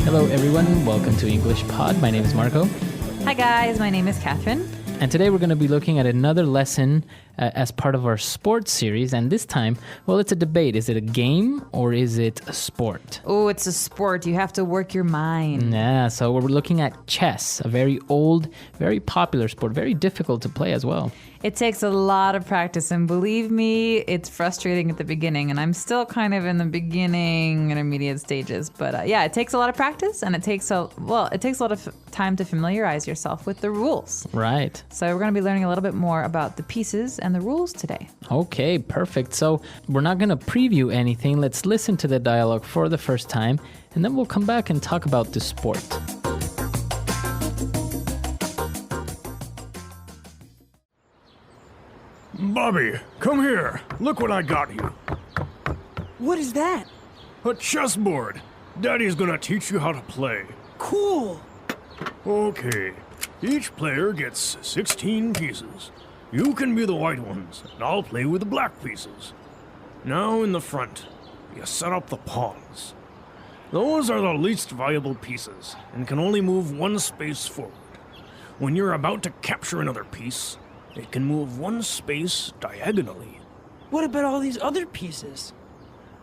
Hello everyone, welcome to English Pod. My name is Marco. Hi guys, my name is Catherine. And today we're going to be looking at another lesson as part of our sports series. And this time, well, it's a debate. Is it a game or is it a sport? Oh, it's a sport. You have to work your mind. Yeah, so we're looking at chess, a very old, very popular sport, very difficult to play as well. It takes a lot of practice, and believe me, it's frustrating at the beginning, and I'm still kind of in the beginning, intermediate stages. But yeah, it takes a lot of practice, and it takes a lot of time to familiarize yourself with the rules. Right. So we're going to be learning a little bit more about the pieces and the rules today. Okay, perfect. So we're not going to preview anything. Let's listen to the dialogue for the first time, and then we'll come back and talk about the sport. Bobby, come here. Look what I got you. What is that? A chessboard. Daddy's gonna teach you how to play. Cool. Okay. Each player gets 16 pieces. You can be the white ones, and I'll play with the black pieces. Now in the front, you set up the pawns. Those are the least valuable pieces, and can only move one space forward. When you're about to capture another piece, it can move one space diagonally. What about all these other pieces?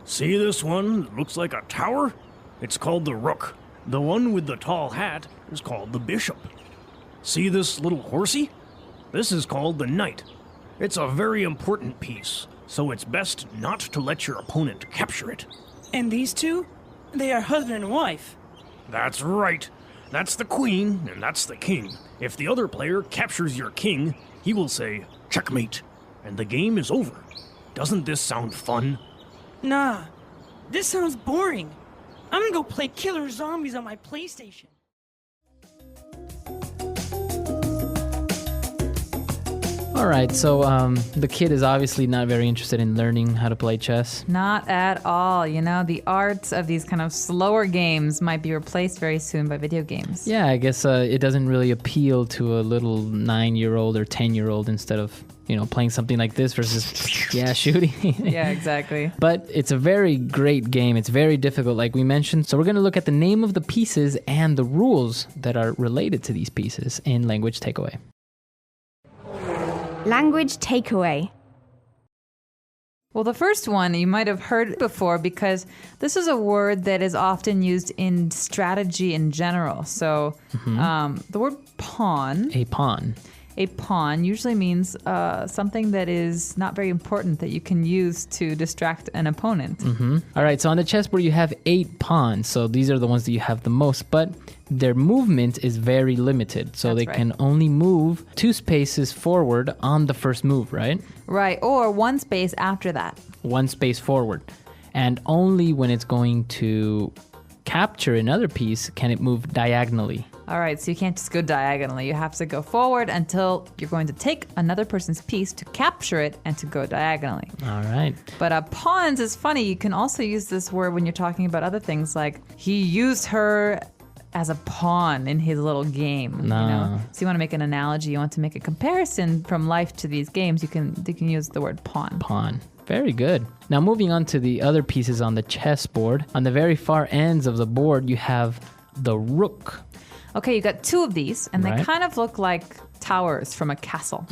See this one that looks like a tower? It's called the rook. The one with the tall hat is called the bishop. See this little horsey? This is called the knight. It's a very important piece, so it's best not to let your opponent capture it. And these two? They are husband and wife. That's right. That's the queen, and that's the king. If the other player captures your king, he will say, checkmate, and the game is over. Doesn't this sound fun? Nah, this sounds boring. I'm gonna go play Killer Zombies on my PlayStation. All right, so the kid is obviously not very interested in learning how to play chess. Not at all. You know, the arts of these kind of slower games might be replaced very soon by video games. Yeah, I guess it doesn't really appeal to a little 9-year-old or 10-year-old instead of, playing something like this versus, shooting. Yeah, exactly. But it's a very great game. It's very difficult, like we mentioned. So we're going to look at the name of the pieces and the rules that are related to these pieces in Language Takeaway. Language takeaway. Well, the first one you might have heard before because this is a word that is often used in strategy in general. So the word pawn. A pawn. A pawn usually means something that is not very important that you can use to distract an opponent. All right, so on the chessboard you have 8 pawns. So these are the ones that you have the most, but their movement is very limited. So That's they right. can only move 2 spaces forward on the first move, right? Right, or one space after that. 1 space forward. And only when it's going to capture another piece can it move diagonally. All right, so you can't just go diagonally. You have to go forward until you're going to take another person's piece to capture it and to go diagonally. All right. But pawns is funny. You can also use this word when you're talking about other things, like he used her as a pawn in his little game. No. So you want to make an analogy, you want to make a comparison from life to these games, you can use the word pawn. Pawn. Very good. Now moving on to the other pieces on the chessboard. On the very far ends of the board, you have the rook. Okay, you got 2 of these, and Right. they kind of look like towers from a castle.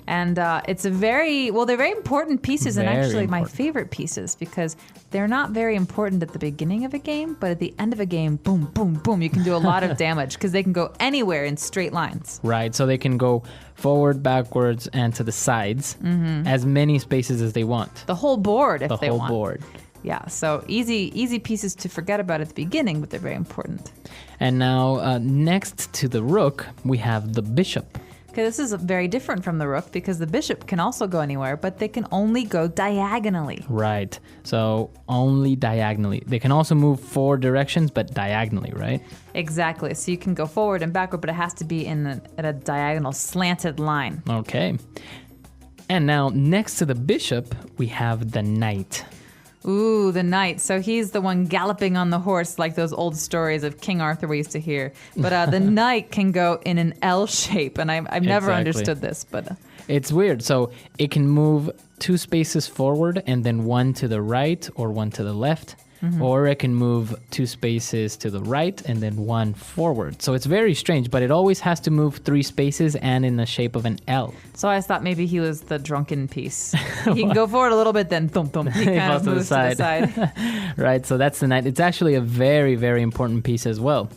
And it's they're very important pieces, and Very actually my important. favorite pieces, because they're not very important at the beginning of a game, but at the end of a game, boom, boom, boom, you can do a lot of damage because they can go anywhere in straight lines. Right, so they can go forward, backwards, and to the sides, as many spaces as they want. The whole board, if The they whole want. board. Yeah, so easy pieces to forget about at the beginning, but they're very important. And now, next to the rook, we have the bishop. Okay, this is very different from the rook because the bishop can also go anywhere, but they can only go diagonally. Right, so only diagonally. They can also move 4 directions, but diagonally, right? Exactly. So you can go forward and backward, but it has to be at a diagonal, slanted line. Okay. And now, next to the bishop, we have the knight. Ooh, the knight. So he's the one galloping on the horse like those old stories of King Arthur we used to hear. But the knight can go in an L shape, and I've never Exactly. understood this. But It's weird. So it can move 2 spaces forward and then 1 to the right or 1 to the left. or it can move 2 spaces to the right and then 1 forward. So it's very strange, but it always has to move 3 spaces and in the shape of an L. So I thought maybe he was the drunken piece. He can go forward a little bit, then thump thump. He kind of moves to the side. Right, so that's the knight. It's actually a very, very important piece as well.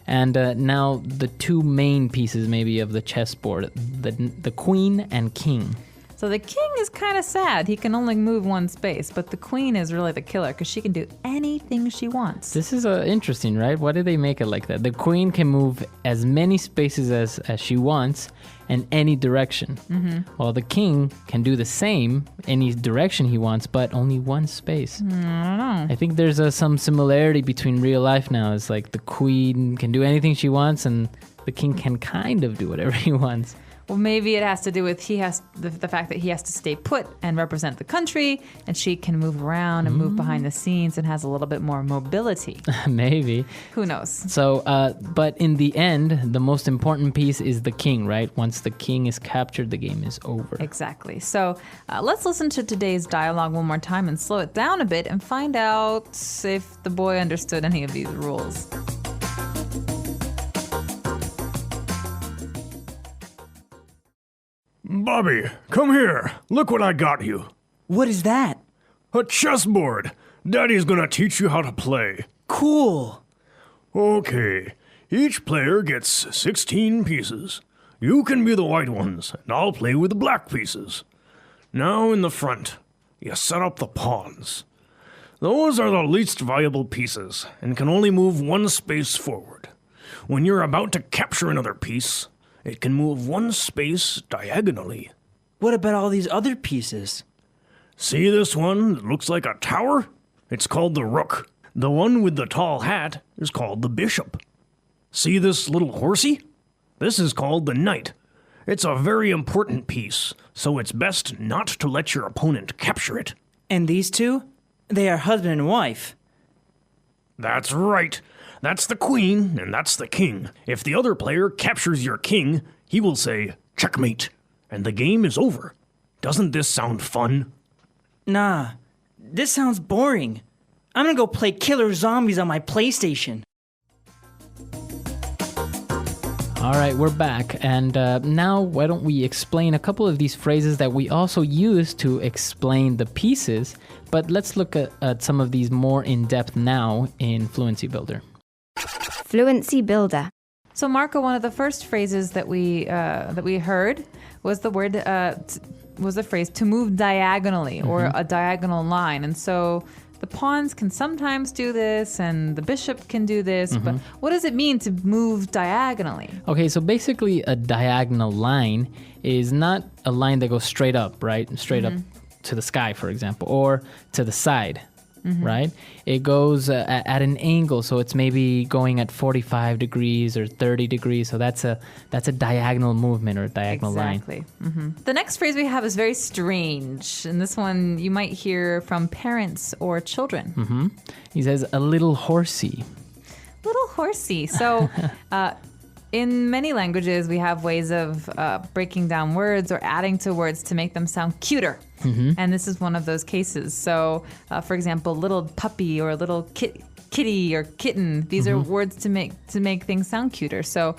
And now the 2 main pieces maybe of the chessboard, the queen and king. So the king is kind of sad. He can only move 1 space, but the queen is really the killer because she can do anything she wants. This is interesting, right? Why did they make it like that? The queen can move as many spaces as she wants in any direction. While the king can do the same, any direction he wants, but only 1 space. I don't know. I think there's some similarity between real life now. It's like the queen can do anything she wants and the king can kind of do whatever he wants. Well, maybe it has to do with the fact that he has to stay put and represent the country, and she can move around and move behind the scenes and has a little bit more mobility. Maybe. Who knows? So, but in the end, the most important piece is the king, right? Once the king is captured, the game is over. Exactly. So let's listen to today's dialogue one more time and slow it down a bit and find out if the boy understood any of these rules. Bobby, come here. Look what I got you. What is that? A chessboard. Daddy's gonna teach you how to play. Cool. Okay. Each player gets 16 pieces. You can be the white ones, and I'll play with the black pieces. Now in the front, you set up the pawns. Those are the least valuable pieces, and can only move 1 space forward. When you're about to capture another piece, it can move 1 space diagonally. What about all these other pieces? See this one that looks like a tower? It's called the rook. The one with the tall hat is called the bishop. See this little horsey? This is called the knight. It's a very important piece, so it's best not to let your opponent capture it. And these 2? They are husband and wife. That's right. That's the queen, and that's the king. If the other player captures your king, he will say, checkmate, and the game is over. Doesn't this sound fun? Nah, this sounds boring. I'm gonna go play killer zombies on my PlayStation. All right, we're back. And now why don't we explain a couple of these phrases that we also use to explain the pieces. But let's look at some of these more in depth now in Fluency Builder. Fluency Builder. So, Marco, one of the first phrases that we heard was the phrase to move diagonally or a diagonal line. And so the pawns can sometimes do this and the bishop can do this, but what does it mean to move diagonally? Okay, so basically a diagonal line is not a line that goes straight up, right? Straight up to the sky, for example, or to the side. Right? It goes at an angle, so it's maybe going at 45 degrees or 30 degrees. So that's a diagonal movement or a diagonal line. Exactly. The next phrase we have is very strange, and this one you might hear from parents or children. He says a little horsey. Little horsey. So in many languages, we have ways of breaking down words or adding to words to make them sound cuter. And this is one of those cases. So, for example, little puppy or little kitty or kitten. These are words to make things sound cuter. So,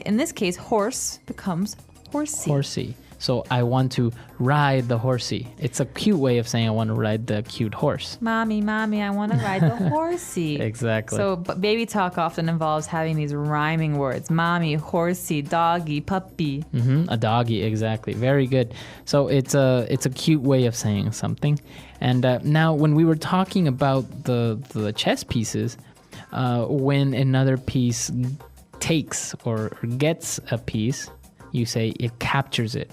in this case, horse becomes horsey. Horsey. So I want to ride the horsey. It's a cute way of saying I want to ride the cute horse. Mommy, I want to ride the horsey. Exactly. So but baby talk often involves having these rhyming words. Mommy, horsey, doggy, puppy. A doggy, exactly. Very good. So it's a cute way of saying something. And now when we were talking about the chess pieces, when another piece takes or gets a piece, you say it captures it.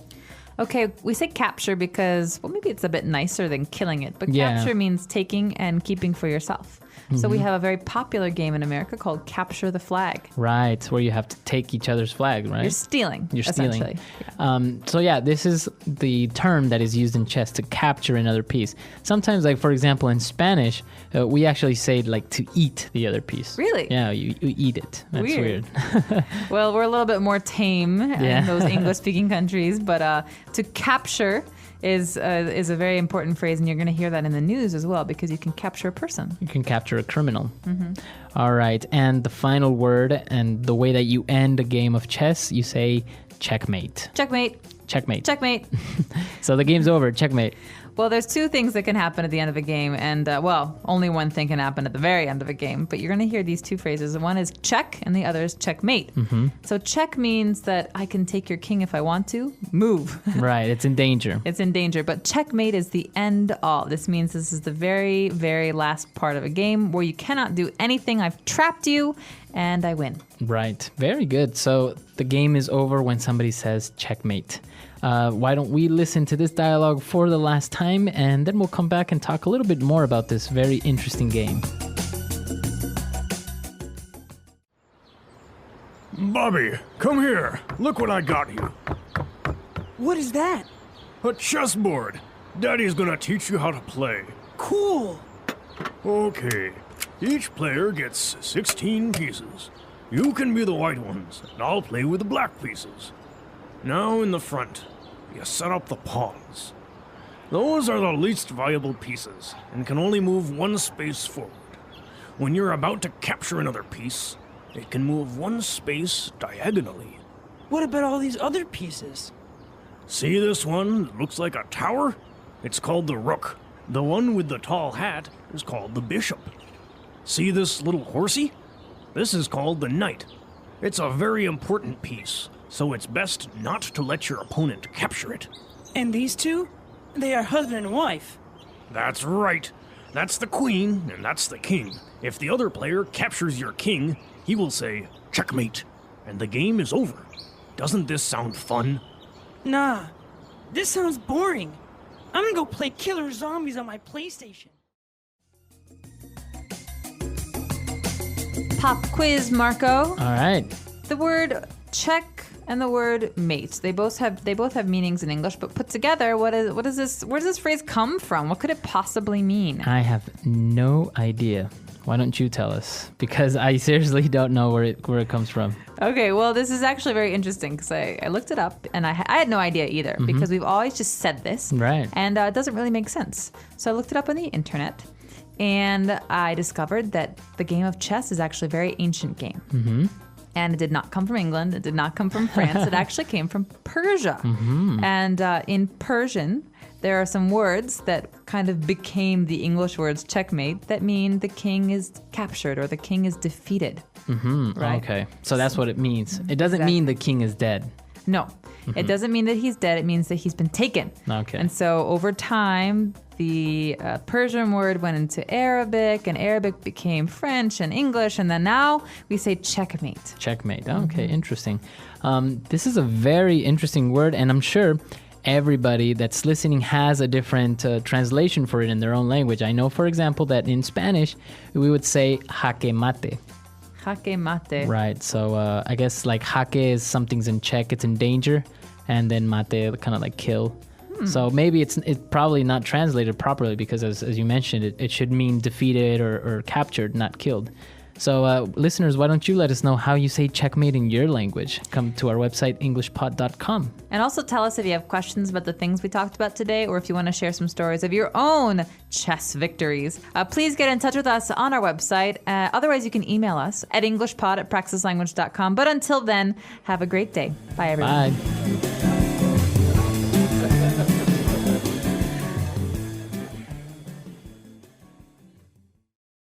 Okay, we say capture because, well, maybe it's a bit nicer than killing it, but Yeah. capture means taking and keeping for yourself. So we have a very popular game in America called Capture the Flag. Right, where you have to take each other's flag, right? You're stealing, You're stealing. essentially. Yeah. So yeah, this is the term that is used in chess to capture another piece. Sometimes, like for example, in Spanish, we actually say like to eat the other piece. Really? Yeah, you eat it. That's weird. Well, we're a little bit more tame Yeah. in those English-speaking countries, but to capture is a very important phrase, and you're going to hear that in the news as well because you can capture a person. You can capture a criminal. All right. And the final word and the way that you end a game of chess, you say checkmate. Checkmate. Checkmate. Checkmate. So the game's over. Checkmate. Well, there's two things that can happen at the end of a game, and only one thing can happen at the very end of a game. But you're going to hear these two phrases. One is check, and the other is checkmate. So check means that I can take your king if I want to. Move. Right. It's in danger. It's in danger. But checkmate is the end all. This means this is the very, very last part of a game where you cannot do anything. I've trapped you, and I win. Right. Very good. So the game is over when somebody says checkmate. Why don't we listen to this dialogue for the last time, and then we'll come back and talk a little bit more about this very interesting game. Bobby, come here. Look what I got you. What is that? A chessboard. Daddy's gonna teach you how to play. Cool. Okay. Each player gets 16 pieces. You can be the white ones, and I'll play with the black pieces. Now in the front, you set up the pawns. Those are the least valuable pieces and can only move one space forward. When you're about to capture another piece, it can move one space diagonally. What about all these other pieces? See this one that looks like a tower? It's called the rook. The one with the tall hat is called the bishop. See this little horsey? This is called the knight. It's a very important piece, so it's best not to let your opponent capture it. And these two? They are husband and wife. That's right. That's the queen, and that's the king. If the other player captures your king, he will say, checkmate, and the game is over. Doesn't this sound fun? Nah, this sounds boring. I'm gonna go play killer zombies on my PlayStation. Pop quiz, Marco. All right. The word check and the word mate. They both have meanings in English, but put together, what is this? Where does this phrase come from? What could it possibly mean? I have no idea. Why don't you tell us? Because I seriously don't know where it comes from. Okay, well, this is actually very interesting because I looked it up and I had no idea either because we've always just said this. Right. And it doesn't really make sense. So I looked it up on the internet and I discovered that the game of chess is actually a very ancient game. And it did not come from England. It did not come from France. It actually came from Persia. And in Persian, there are some words that kind of became the English words checkmate that mean the king is captured or the king is defeated. Right? Okay. So that's what it means. It doesn't mean the king is dead. No, it doesn't mean that he's dead. It means that he's been taken. Okay. And so over time, the Persian word went into Arabic, and Arabic became French and English, and then now we say checkmate. Checkmate. Okay, interesting. This is a very interesting word, and I'm sure everybody that's listening has a different translation for it in their own language. I know, for example, that in Spanish, we would say jaque mate. Jaque mate. Right. So I guess like jaque is something's in check, it's in danger, and then mate kind of like kill. So maybe it's probably not translated properly because as you mentioned, it should mean defeated or captured, not killed. So listeners, why don't you let us know how you say checkmate in your language? Come to our website, englishpod.com. And also tell us if you have questions about the things we talked about today or if you want to share some stories of your own chess victories. Please get in touch with us on our website. Otherwise, you can email us at englishpod@praxislanguage.com. But until then, have a great day. Bye, everyone. Bye.